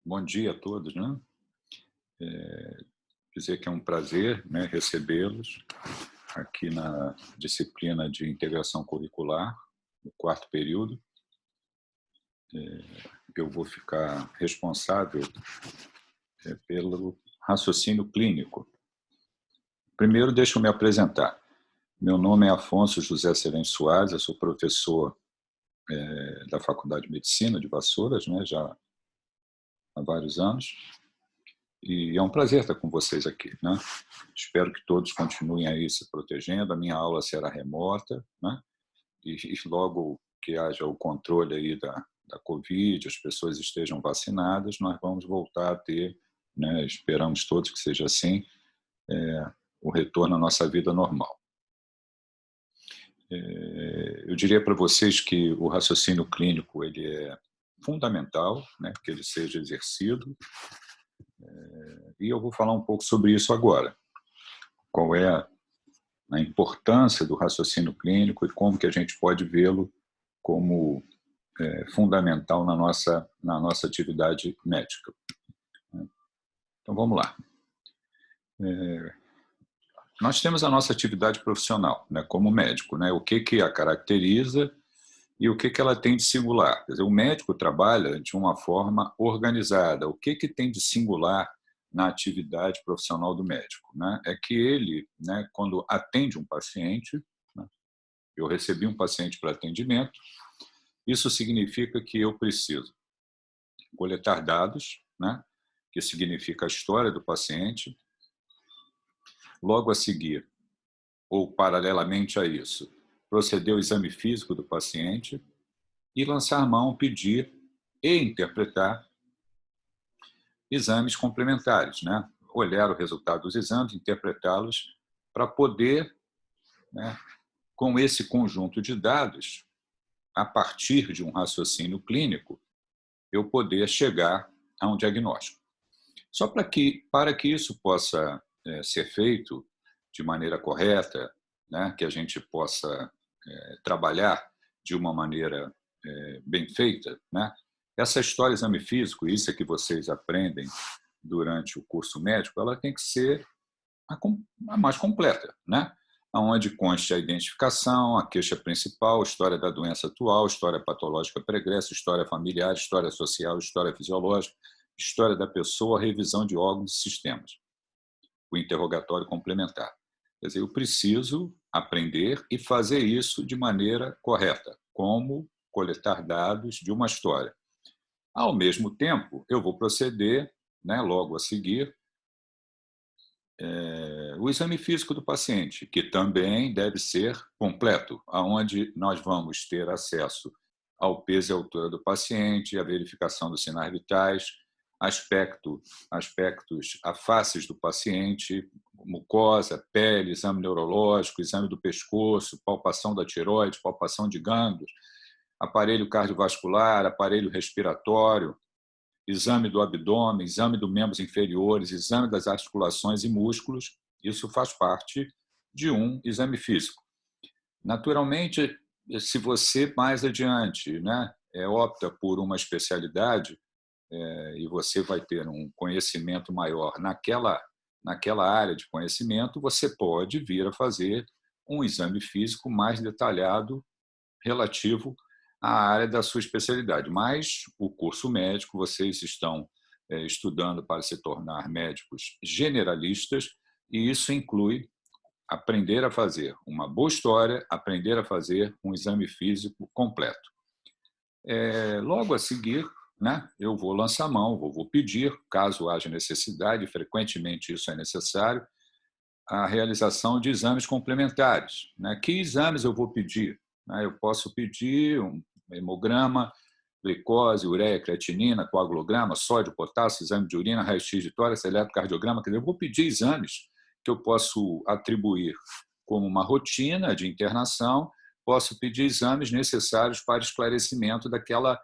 Bom dia a todos, né? Dizer que é um prazer, né, recebê-los aqui na disciplina de integração curricular, no quarto período. Eu vou ficar responsável pelo raciocínio clínico. Primeiro, deixa eu me apresentar. Meu nome é Afonso José Serem Soares, eu sou professor da Faculdade de Medicina de Vassouras, né, já há vários anos. E é um prazer estar com vocês aqui, né? Espero que todos continuem aí se protegendo. A minha aula será remota, né? E logo que haja o controle aí da Covid, as pessoas estejam vacinadas, nós vamos voltar a ter, né? Esperamos todos que seja assim, o retorno à nossa vida normal. Eu diria para vocês que o raciocínio clínico ele é fundamental, né? Que ele seja exercido. E eu vou falar um pouco sobre isso agora. Qual é a importância do raciocínio clínico e como que a gente pode vê-lo como fundamental na nossa atividade médica. Então, vamos lá. Nós temos a nossa atividade profissional, né, como médico, né, o que a caracteriza e o que ela tem de singular. Quer dizer, o médico trabalha de uma forma organizada. O que tem de singular na atividade profissional do médico, né? É que ele, né, quando atende um paciente, né, eu recebi um paciente para atendimento, isso significa que eu preciso coletar dados, né, que significa a história do paciente, logo a seguir, ou paralelamente a isso, proceder ao exame físico do paciente e lançar mão, pedir e interpretar exames complementares, né? Olhar o resultado dos exames, interpretá-los para poder, né, com esse conjunto de dados, a partir de um raciocínio clínico, eu poder chegar a um diagnóstico. Só para que isso possa ser feito de maneira correta, né, que a gente possa trabalhar de uma maneira bem feita, né, essa história exame físico, isso é que vocês aprendem durante o curso médico, ela tem que ser a mais completa, né? Onde conste a identificação, a queixa principal, história da doença atual, história patológica pregressa, história familiar, história social, história fisiológica, história da pessoa, revisão de órgãos e sistemas, o interrogatório complementar. Quer dizer, eu preciso aprender e fazer isso de maneira correta, como coletar dados de uma história. Ao mesmo tempo, eu vou proceder, né, logo a seguir, o exame físico do paciente, que também deve ser completo, onde nós vamos ter acesso ao peso e altura do paciente, a verificação dos sinais vitais, aspectos, a faces do paciente, mucosa, pele, exame neurológico, exame do pescoço, palpação da tireoide, palpação de gânglios, aparelho cardiovascular, aparelho respiratório, exame do abdômen, exame dos membros inferiores, exame das articulações e músculos, isso faz parte de um exame físico. Naturalmente, se você mais adiante, né, opta por uma especialidade e você vai ter um conhecimento maior naquela área de conhecimento, você pode vir a fazer um exame físico mais detalhado relativo à área da sua especialidade. Mas o curso médico, vocês estão estudando para se tornar médicos generalistas, e isso inclui aprender a fazer uma boa história, aprender a fazer um exame físico completo. Logo a seguir, né, eu vou lançar mão, vou pedir, caso haja necessidade, frequentemente isso é necessário, a realização de exames complementares. Né? Que exames eu vou pedir? Eu posso pedir um hemograma, glicose, ureia, creatinina, coagulograma, sódio, potássio, exame de urina, raio-x de tórax, eletrocardiograma. Quer dizer, eu vou pedir exames que eu posso atribuir como uma rotina de internação, posso pedir exames necessários para esclarecimento daquela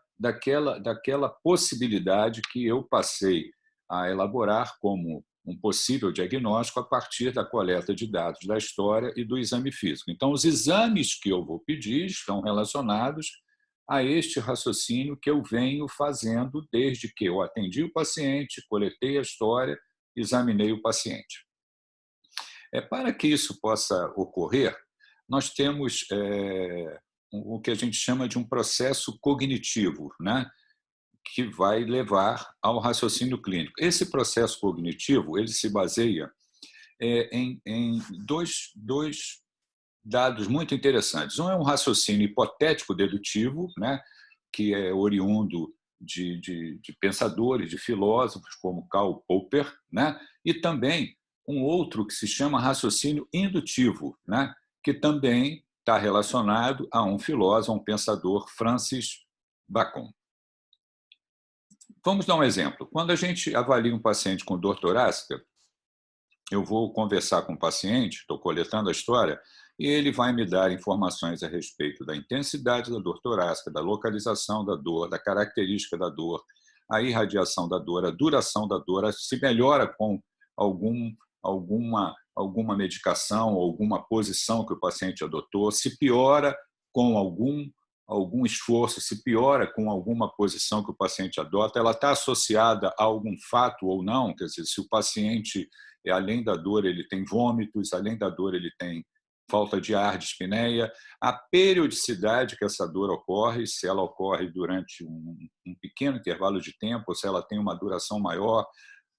possibilidade que eu passei a elaborar como um possível diagnóstico a partir da coleta de dados da história e do exame físico. Então, os exames que eu vou pedir estão relacionados a este raciocínio que eu venho fazendo desde que eu atendi o paciente, coletei a história, examinei o paciente. Para que isso possa ocorrer, nós temos o que a gente chama de um processo cognitivo, né? Que vai levar ao raciocínio clínico. Esse processo cognitivo ele se baseia em dois dados muito interessantes. Um é um raciocínio hipotético dedutivo, né, que é oriundo de pensadores, de filósofos como Karl Popper, né, e também um outro que se chama raciocínio indutivo, né, que também está relacionado a um filósofo, a um pensador, Francis Bacon. Vamos dar um exemplo. Quando a gente avalia um paciente com dor torácica, eu vou conversar com o paciente, estou coletando a história, e ele vai me dar informações a respeito da intensidade da dor torácica, da localização da dor, da característica da dor, a irradiação da dor, a duração da dor, se melhora com alguma medicação, alguma posição que o paciente adotou, se piora com algum esforço, se piora com alguma posição que o paciente adota, ela está associada a algum fato ou não, quer dizer, se o paciente, além da dor, ele tem vômitos, além da dor, ele tem falta de ar, dispneia, a periodicidade que essa dor ocorre, se ela ocorre durante um pequeno intervalo de tempo, ou se ela tem uma duração maior,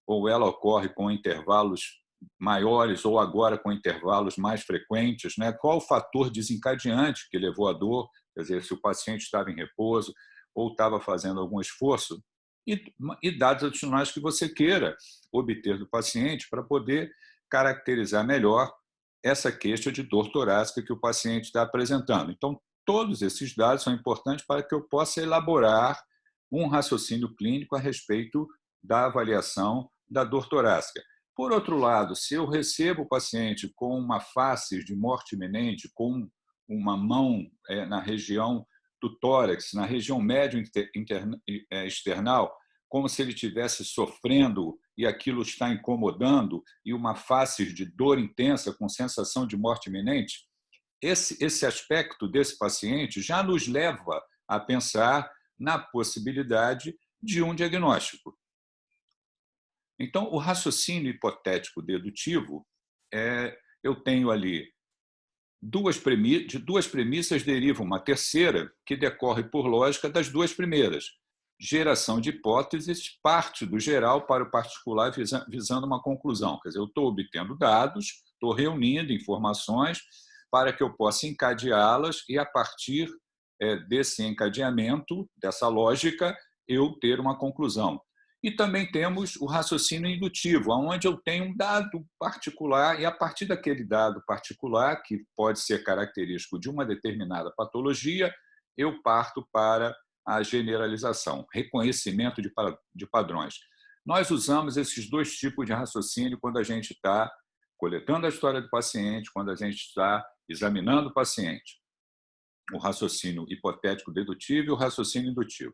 ou ela ocorre com intervalos maiores, ou agora com intervalos mais frequentes, né? Qual o fator desencadeante que levou à dor, quer dizer, se o paciente estava em repouso ou estava fazendo algum esforço, e dados adicionais que você queira obter do paciente para poder caracterizar melhor essa queixa de dor torácica que o paciente está apresentando. Então, todos esses dados são importantes para que eu possa elaborar um raciocínio clínico a respeito da avaliação da dor torácica. Por outro lado, se eu recebo o paciente com uma face de morte iminente, com uma mão na região do tórax, na região médio-external, como se ele estivesse sofrendo e aquilo está incomodando, e uma face de dor intensa com sensação de morte iminente, esse aspecto desse paciente já nos leva a pensar na possibilidade de um diagnóstico. Então, o raciocínio hipotético dedutivo, eu tenho ali de duas premissas deriva uma terceira que decorre por lógica das duas primeiras. Geração de hipóteses parte do geral para o particular visando uma conclusão. Quer dizer, eu estou obtendo dados, estou reunindo informações para que eu possa encadeá-las e, a partir desse encadeamento, dessa lógica, eu ter uma conclusão. E também temos o raciocínio indutivo, onde eu tenho um dado particular e, a partir daquele dado particular, que pode ser característico de uma determinada patologia, eu parto para a generalização, reconhecimento de padrões. Nós usamos esses dois tipos de raciocínio quando a gente está coletando a história do paciente, quando a gente está examinando o paciente. O raciocínio hipotético dedutivo e o raciocínio indutivo.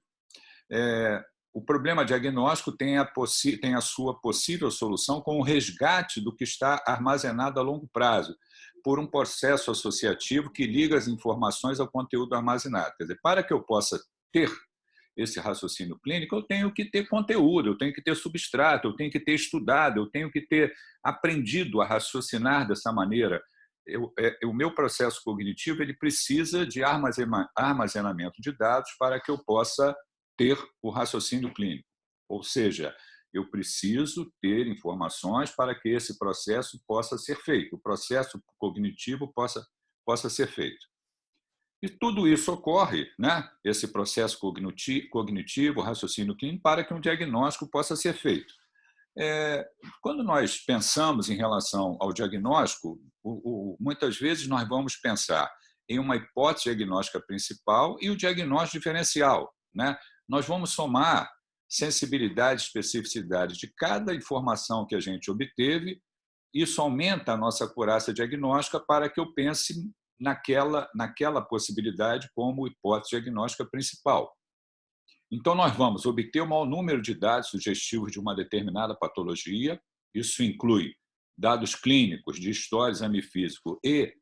O problema diagnóstico tem a sua possível solução com o resgate do que está armazenado a longo prazo, por um processo associativo que liga as informações ao conteúdo armazenado. Quer dizer, para que eu possa ter esse raciocínio clínico, eu tenho que ter conteúdo, eu tenho que ter substrato, eu tenho que ter estudado, eu tenho que ter aprendido a raciocinar dessa maneira. O meu processo cognitivo ele precisa de armazenamento de dados para que eu possa ter o raciocínio clínico. Ou seja, eu preciso ter informações para que esse processo possa ser feito, o processo cognitivo possa ser feito. E tudo isso ocorre, né? Esse processo cognitivo, raciocínio clínico, para que um diagnóstico possa ser feito. Quando nós pensamos em relação ao diagnóstico, muitas vezes nós vamos pensar em uma hipótese diagnóstica principal e o diagnóstico diferencial, né? Nós vamos somar sensibilidade e especificidade de cada informação que a gente obteve. Isso aumenta a nossa acurácia diagnóstica para que eu pense naquela possibilidade como hipótese diagnóstica principal. Então, nós vamos obter o maior número de dados sugestivos de uma determinada patologia. Isso inclui dados clínicos de história, exame físico e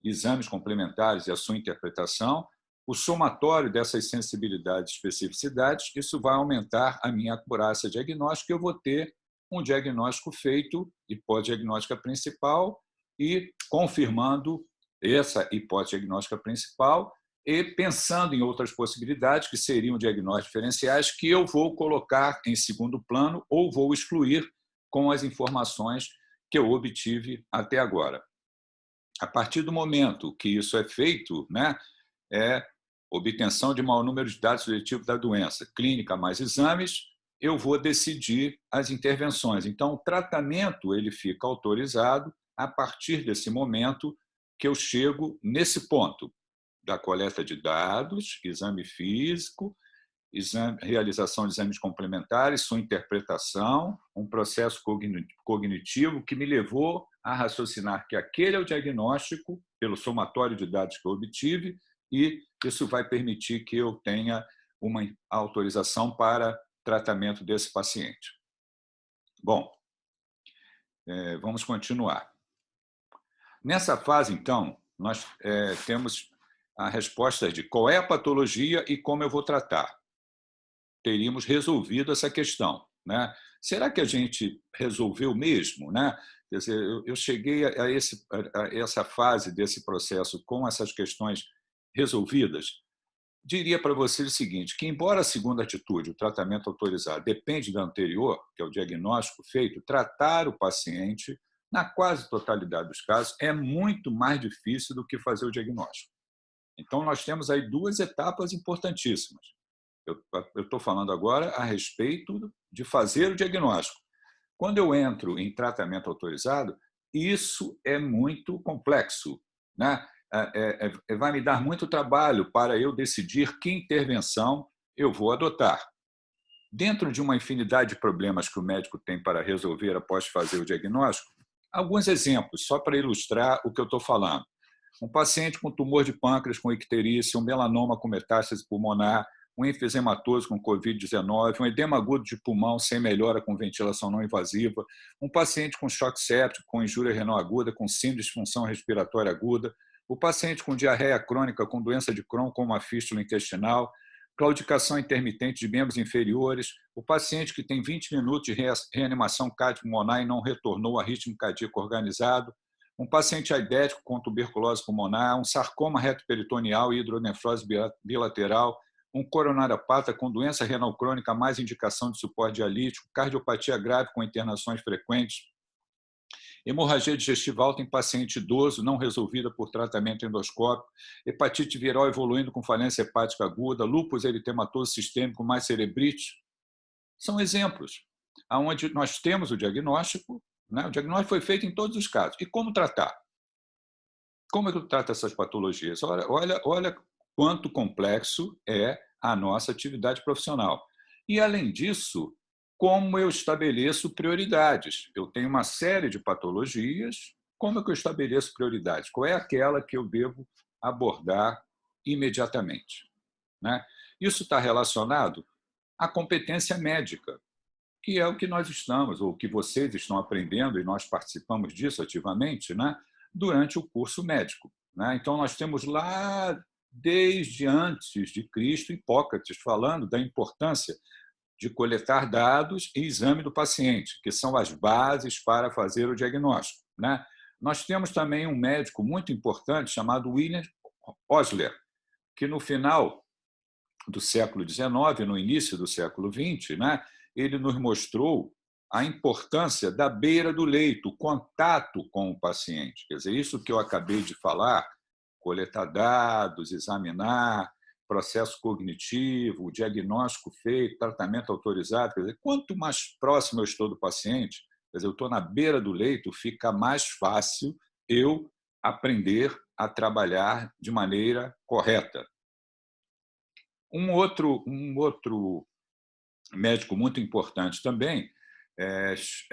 exames complementares e a sua interpretação. o somatório dessas sensibilidades e especificidades, isso vai aumentar a minha acurácia diagnóstica e eu vou ter um diagnóstico feito, hipótese diagnóstica principal, e confirmando essa hipótese diagnóstica principal e pensando em outras possibilidades, que seriam diagnósticos diferenciais, que eu vou colocar em segundo plano ou vou excluir com as informações que eu obtive até agora. A partir do momento que isso é feito, né, é obtenção de maior número de dados subjetivos da doença, clínica mais exames, eu vou decidir as intervenções. Então, o tratamento ele fica autorizado a partir desse momento que eu chego nesse ponto da coleta de dados, exame físico, realização de exames complementares, sua interpretação, um processo cognitivo que me levou a raciocinar que aquele é o diagnóstico pelo somatório de dados que eu obtive e isso vai permitir que eu tenha uma autorização para tratamento desse paciente. Bom, vamos continuar. Nessa fase, então, nós temos a resposta de qual é a patologia e como eu vou tratar. Teríamos resolvido essa questão, né? Será que a gente resolveu mesmo, né? Quer dizer, eu cheguei a essa fase desse processo com essas questões resolvidas? Diria para você o seguinte, que embora a segunda atitude, o tratamento autorizado, depende da anterior, que é o diagnóstico feito, tratar o paciente, na quase totalidade dos casos, é muito mais difícil do que fazer o diagnóstico. Então, nós temos aí duas etapas importantíssimas. Eu estou falando agora a respeito de fazer o diagnóstico. Quando eu entro em tratamento autorizado, isso é muito complexo, né? Vai me dar muito trabalho para eu decidir que intervenção eu vou adotar. Dentro de uma infinidade de problemas que o médico tem para resolver após fazer o diagnóstico, alguns exemplos, só para ilustrar o que eu estou falando. Um paciente com tumor de pâncreas com icterícia, um melanoma com metástase pulmonar, um enfisematoso com Covid-19, um edema agudo de pulmão sem melhora com ventilação não invasiva, um paciente com choque séptico, com injúria renal aguda, com síndrome de disfunção respiratória aguda, o paciente com diarreia crônica, com doença de Crohn, com uma fístula intestinal, claudicação intermitente de membros inferiores, o paciente que tem 20 minutos de reanimação cardiopulmonar e não retornou a ritmo cardíaco organizado, um paciente aidético com tuberculose pulmonar, um sarcoma retroperitoneal e hidronefrose bilateral, um coronariopata com doença renal crônica mais indicação de suporte dialítico, cardiopatia grave com internações frequentes, hemorragia digestiva alta em paciente idoso não resolvida por tratamento endoscópico, hepatite viral evoluindo com falência hepática aguda, lúpus eritematoso sistêmico mais cerebrite. São exemplos onde nós temos o diagnóstico, né? O diagnóstico foi feito em todos os casos. E como tratar? Como é que eu trato essas patologias? Olha quanto complexo é a nossa atividade profissional. E, além disso, como eu estabeleço prioridades? Eu tenho uma série de patologias, como é que eu estabeleço prioridades? Qual é aquela que eu devo abordar imediatamente, né? Isso está relacionado à competência médica, que é o que nós estamos, ou que vocês estão aprendendo, e nós participamos disso ativamente, né, durante o curso médico, né? Então, nós temos lá, desde antes de Cristo, Hipócrates falando da importância de coletar dados e exame do paciente, que são as bases para fazer o diagnóstico, né? Nós temos também um médico muito importante chamado William Osler, que no final do século XIX, no início do século XX, né, ele nos mostrou a importância da beira do leito, o contato com o paciente. Quer dizer, isso que eu acabei de falar, coletar dados, examinar, processo cognitivo, diagnóstico feito, tratamento autorizado. Quer dizer, quanto mais próximo eu estou do paciente, quer dizer, eu estou na beira do leito, fica mais fácil eu aprender a trabalhar de maneira correta. Um outro médico muito importante também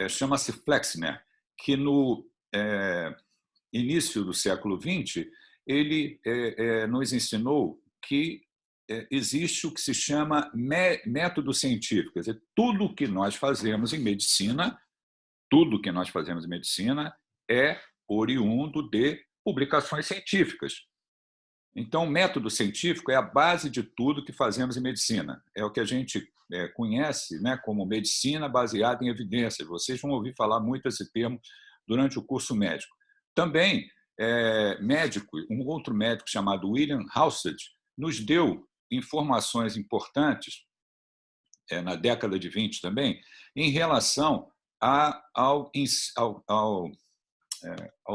chama-se Flexner, que no início do século XX ele nos ensinou que existe o que se chama método científico, quer dizer, tudo que nós fazemos em medicina, é oriundo de publicações científicas. Então, o método científico é a base de tudo que fazemos em medicina. É o que a gente conhece, né, como medicina baseada em evidências. Vocês vão ouvir falar muito esse termo durante o curso médico. Também, um outro médico chamado William Halsted nos deu informações importantes, na década de 20 também, em relação ao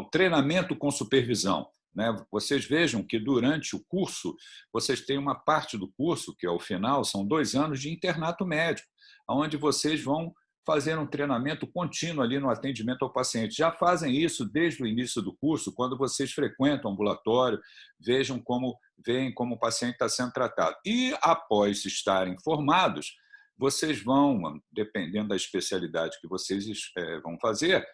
treinamento com supervisão. Né? Vocês vejam que durante o curso, vocês têm uma parte do curso, que é o final, são 2 anos de internato médico, onde vocês vão fazer um treinamento contínuo ali no atendimento ao paciente. Já fazem isso desde o início do curso, quando vocês frequentam o ambulatório, veem como o paciente está sendo tratado. E, após estarem formados, vocês vão, dependendo da especialidade que vocês vão fazer,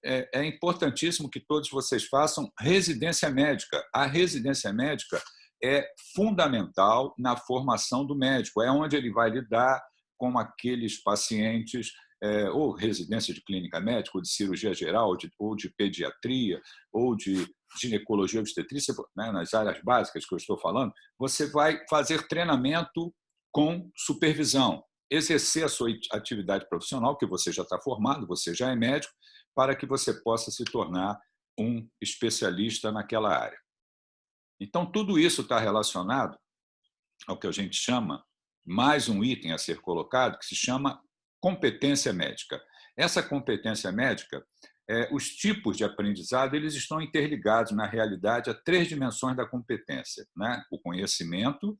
é importantíssimo que todos vocês façam residência médica. A residência médica é fundamental na formação do médico, é onde ele vai lidar com aqueles pacientes, ou residência de clínica médica, ou de cirurgia geral, ou de pediatria, ou de ginecologia obstetrícia, né, nas áreas básicas que eu estou falando, você vai fazer treinamento com supervisão, exercer a sua atividade profissional, que você já está formado, você já é médico, para que você possa se tornar um especialista naquela área. Então, tudo isso está relacionado ao que a gente chama, mais um item a ser colocado, que se chama competência médica. Essa competência médica, os tipos de aprendizado, eles estão interligados, na realidade, a 3 dimensões da competência. Né? O conhecimento,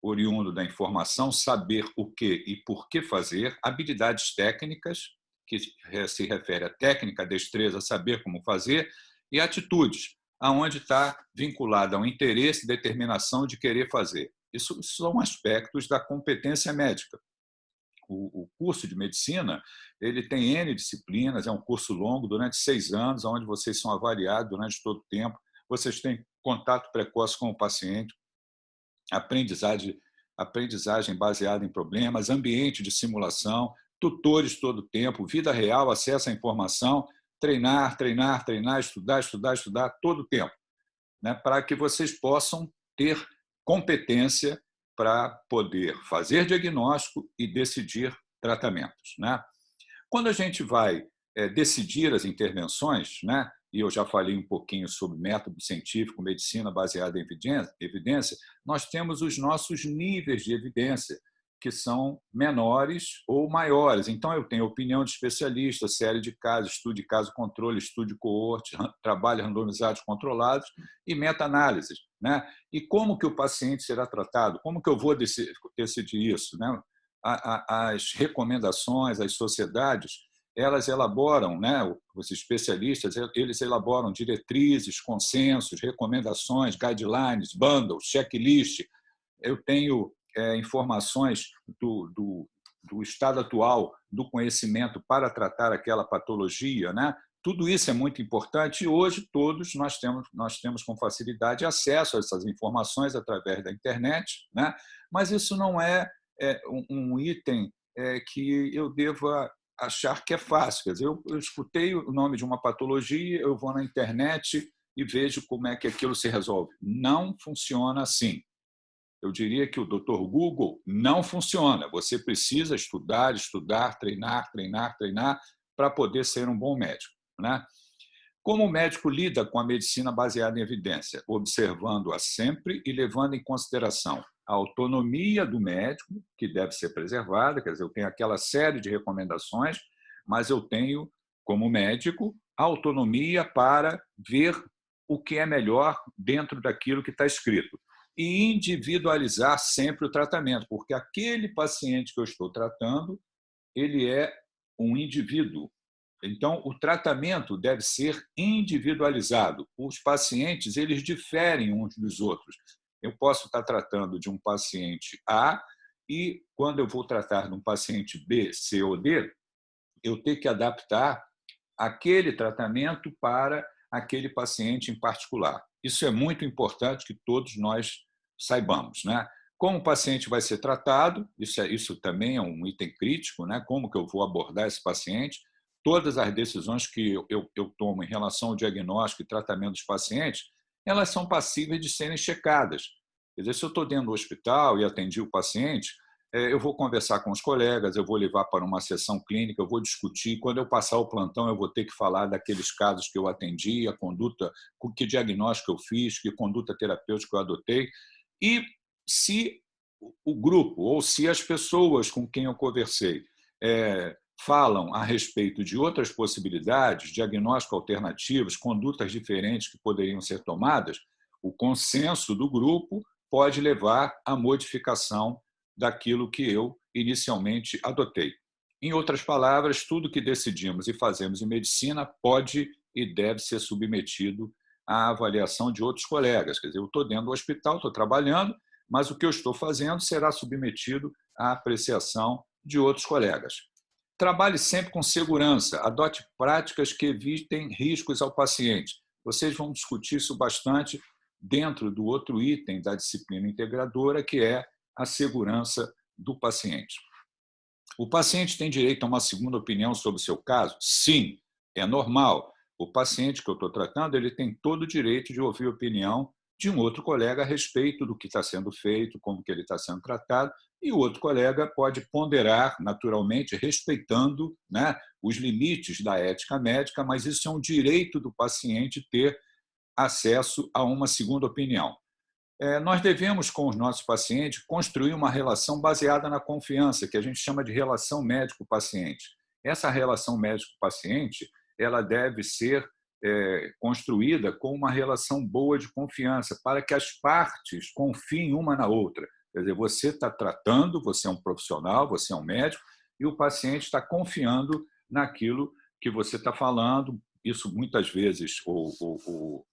oriundo da informação, saber o que e por que fazer, habilidades técnicas, que se refere à técnica, à destreza, saber como fazer, e atitudes, aonde está vinculada ao interesse e determinação de querer fazer. Isso são aspectos da competência médica. O curso de medicina, ele tem N disciplinas, é um curso longo, durante 6 anos, onde vocês são avaliados durante todo o tempo, vocês têm contato precoce com o paciente, aprendizagem baseada em problemas, ambiente de simulação, tutores todo o tempo, vida real, acesso à informação, treinar, treinar, treinar, estudar, estudar, estudar todo o tempo, né, para que vocês possam ter competência para poder fazer diagnóstico e decidir tratamentos. Né? Quando a gente vai decidir as intervenções, né, e eu já falei um pouquinho sobre método científico, medicina baseada em evidência, nós temos os nossos níveis de evidência, que são menores ou maiores. Então, eu tenho opinião de especialista, série de casos, estudo de caso controle, estudo de coorte, trabalho randomizados controlados e meta-análises. Né? E como que o paciente será tratado? Como que eu vou decidir isso? Né? As recomendações, as sociedades, elas elaboram, né, os especialistas, eles elaboram diretrizes, consensos, recomendações, guidelines, bundles, checklist. Eu tenho informações do estado atual do conhecimento para tratar aquela patologia, né? Tudo isso é muito importante e hoje todos nós temos com facilidade acesso a essas informações através da internet, né? Mas isso não é um item que eu deva achar que é fácil. Quer dizer, eu escutei o nome de uma patologia, eu vou na internet e vejo como é que aquilo se resolve. Não funciona assim. Eu diria que o Dr. Google não funciona. Você precisa estudar, estudar, treinar, treinar, treinar para poder ser um bom médico. Né? Como o médico lida com a medicina baseada em evidência? Observando-a sempre e levando em consideração a autonomia do médico, que deve ser preservada, quer dizer, eu tenho aquela série de recomendações, mas eu tenho, como médico, autonomia para ver o que é melhor dentro daquilo que está escrito. E individualizar sempre o tratamento, porque aquele paciente que eu estou tratando, ele é um indivíduo. Então, o tratamento deve ser individualizado. Os pacientes, eles diferem uns dos outros. Eu posso estar tratando de um paciente A e, quando eu vou tratar de um paciente B, C ou D, eu tenho que adaptar aquele tratamento para aquele paciente em particular. Isso é muito importante que todos nós saibamos. Né? Como o paciente vai ser tratado, isso também é um item crítico, né? Como que eu vou abordar esse paciente. Todas as decisões que eu tomo em relação ao diagnóstico e tratamento dos pacientes, elas são passíveis de serem checadas. Quer dizer, se eu estou dentro do hospital e atendi o paciente, eu vou conversar com os colegas, eu vou levar para uma sessão clínica, eu vou discutir. Quando eu passar o plantão, eu vou ter que falar daqueles casos que eu atendi, a conduta, que diagnóstico eu fiz, que conduta terapêutica eu adotei. E se o grupo, ou se as pessoas com quem eu conversei falam a respeito de outras possibilidades, diagnóstico alternativos, condutas diferentes que poderiam ser tomadas, o consenso do grupo pode levar à modificação daquilo que eu inicialmente adotei. Em outras palavras, tudo que decidimos e fazemos em medicina pode e deve ser submetido à avaliação de outros colegas. Quer dizer, eu estou dentro do hospital, estou trabalhando, mas o que eu estou fazendo será submetido à apreciação de outros colegas. Trabalhe sempre com segurança, adote práticas que evitem riscos ao paciente. Vocês vão discutir isso bastante dentro do outro item da disciplina integradora, que é a segurança do paciente. O paciente tem direito a uma segunda opinião sobre o seu caso? Sim, é normal. O paciente que eu estou tratando, ele tem todo o direito de ouvir a opinião de um outro colega a respeito do que está sendo feito, como que ele está sendo tratado, e o outro colega pode ponderar, naturalmente, respeitando, né, os limites da ética médica, mas isso é um direito do paciente ter acesso a uma segunda opinião. Nós devemos, com os nossos pacientes, construir uma relação baseada na confiança, que a gente chama de relação médico-paciente. Essa relação médico-paciente, ela deve ser construída com uma relação boa de confiança, para que as partes confiem uma na outra. Quer dizer, você está tratando, você é um profissional, você é um médico, e o paciente está confiando naquilo que você está falando. Isso muitas vezes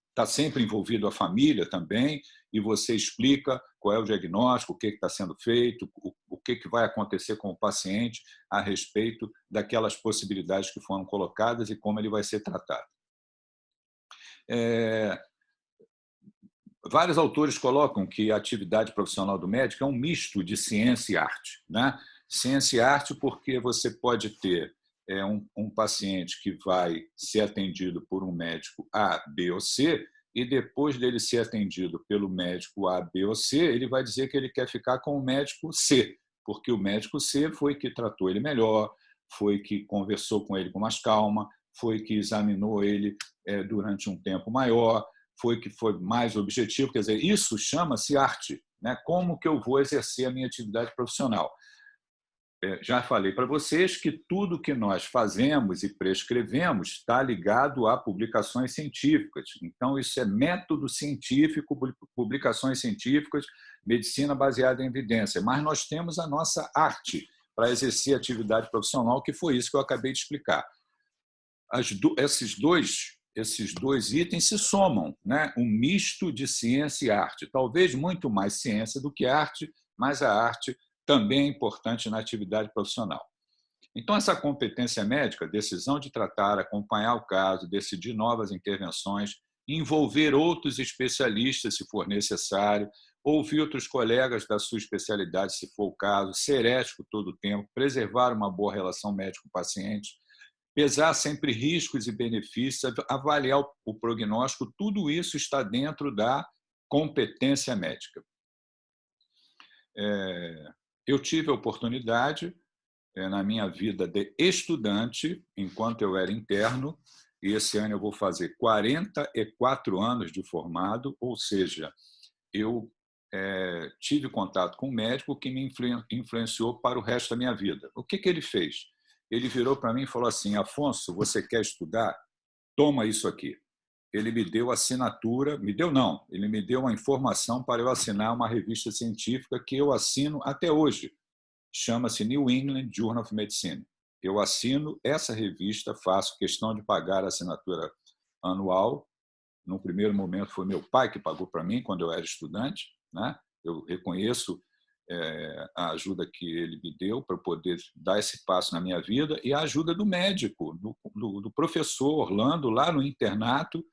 está sempre envolvido a família também, e você explica qual é o diagnóstico, o que está sendo feito, o que vai acontecer com o paciente a respeito daquelas possibilidades que foram colocadas e como ele vai ser tratado. Vários autores colocam que a atividade profissional do médico é um misto de ciência e arte, né? Ciência e arte porque você pode ter um paciente que vai ser atendido por um médico A, B ou C, e depois dele ser atendido pelo médico A, B ou C, ele vai dizer que ele quer ficar com o médico C, porque o médico C foi que tratou ele melhor, foi que conversou com ele com mais calma, foi que examinou ele durante um tempo maior, foi que foi mais objetivo. Quer dizer, isso chama-se arte, né? Como que eu vou exercer a minha atividade profissional? Já falei para vocês que tudo que nós fazemos e prescrevemos está ligado a publicações científicas. Então, isso é método científico, publicações científicas, medicina baseada em evidência. Mas nós temos a nossa arte para exercer a atividade profissional, que foi isso que eu acabei de explicar. Esses dois itens se somam, né? Um misto de ciência e arte. Talvez muito mais ciência do que arte, mas a arte também é importante na atividade profissional. Então, essa competência médica, decisão de tratar, acompanhar o caso, decidir novas intervenções, envolver outros especialistas, se for necessário, ouvir outros colegas da sua especialidade, se for o caso, ser ético todo o tempo, preservar uma boa relação médico-paciente, pesar sempre riscos e benefícios, avaliar o prognóstico, tudo isso está dentro da competência médica. Eu tive a oportunidade, na minha vida de estudante, enquanto eu era interno, e esse ano eu vou fazer 44 anos de formado, ou seja, eu tive contato com um médico que me influenciou para o resto da minha vida. O que ele fez? Ele virou para mim e falou assim: Afonso, você quer estudar? Toma isso aqui. Ele me deu assinatura, me deu não, ele me deu uma informação para eu assinar uma revista científica que eu assino até hoje. Chama-se New England Journal of Medicine. Eu assino essa revista, faço questão de pagar a assinatura anual. No primeiro momento foi meu pai que pagou para mim quando eu era estudante, né? Eu reconheço a ajuda que ele me deu para poder dar esse passo na minha vida, e a ajuda do médico, do professor Orlando, lá no internato,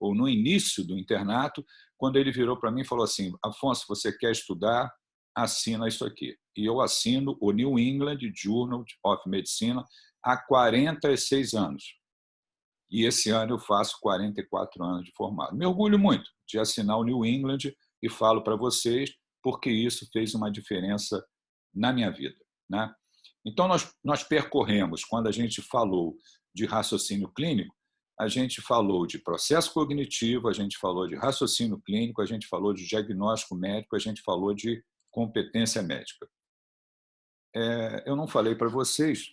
ou no início do internato, quando ele virou para mim e falou assim: Afonso, você quer estudar? Assina isso aqui. E eu assino o New England Journal of Medicine há 46 anos. E esse ano eu faço 44 anos de formado. Me orgulho muito de assinar o New England e falo para vocês porque isso fez uma diferença na minha vida, né? Então, nós percorremos, quando a gente falou de raciocínio clínico, a gente falou de processo cognitivo, a gente falou de raciocínio clínico, a gente falou de diagnóstico médico, a gente falou de competência médica. Eu não falei para vocês,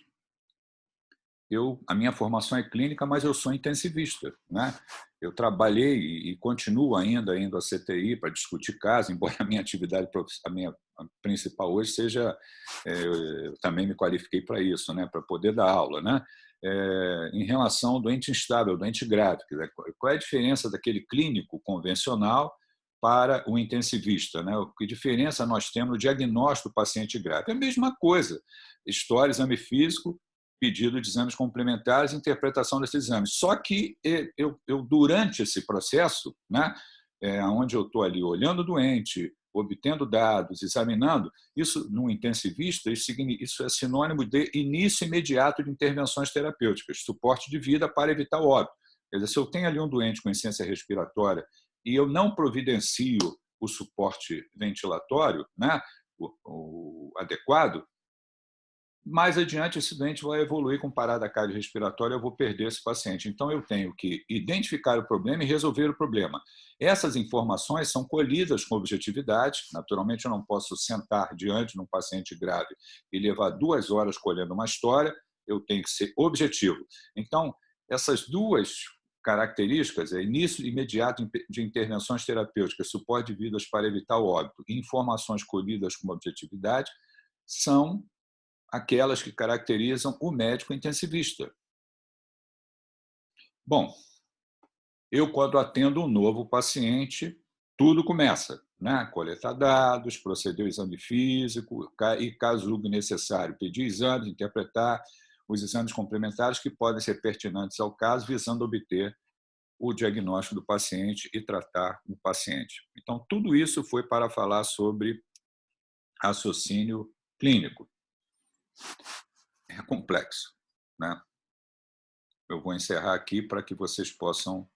a minha formação é clínica, mas eu sou intensivista, né? Eu trabalhei e continuo ainda indo à CTI para discutir casos, embora a minha atividade, a minha principal hoje seja, eu também me qualifiquei para isso, né? Para poder dar aula, né? Em relação ao doente instável, doente grave, qual é a diferença daquele clínico convencional para o intensivista, né? Que diferença nós temos no diagnóstico do paciente grave? É a mesma coisa, história, exame físico, pedido de exames complementares e interpretação desses exames. Só que durante esse processo, né, onde eu estou ali olhando o doente, obtendo dados, examinando, isso, no intensivista, isso é sinônimo de início imediato de intervenções terapêuticas, suporte de vida para evitar o óbito. Quer dizer, se eu tenho ali um doente com insuficiência respiratória e eu não providencio o suporte ventilatório, né, o adequado, mais adiante esse doente vai evoluir com parada cardiorrespiratória, eu vou perder esse paciente. Então, eu tenho que identificar o problema e resolver o problema. Essas informações são colhidas com objetividade. Naturalmente, eu não posso sentar diante de um paciente grave e levar 2 horas colhendo uma história, eu tenho que ser objetivo. Então, essas duas características, início imediato de intervenções terapêuticas, suporte de vidas para evitar o óbito e informações colhidas com objetividade, são aquelas que caracterizam o médico intensivista. Bom, eu, quando atendo um novo paciente, tudo começa, né? Coletar dados, proceder ao exame físico e, caso julgue necessário, pedir exames, interpretar os exames complementares que podem ser pertinentes ao caso, visando obter o diagnóstico do paciente e tratar o paciente. Então, tudo isso foi para falar sobre raciocínio clínico. É complexo, né? Eu vou encerrar aqui para que vocês possam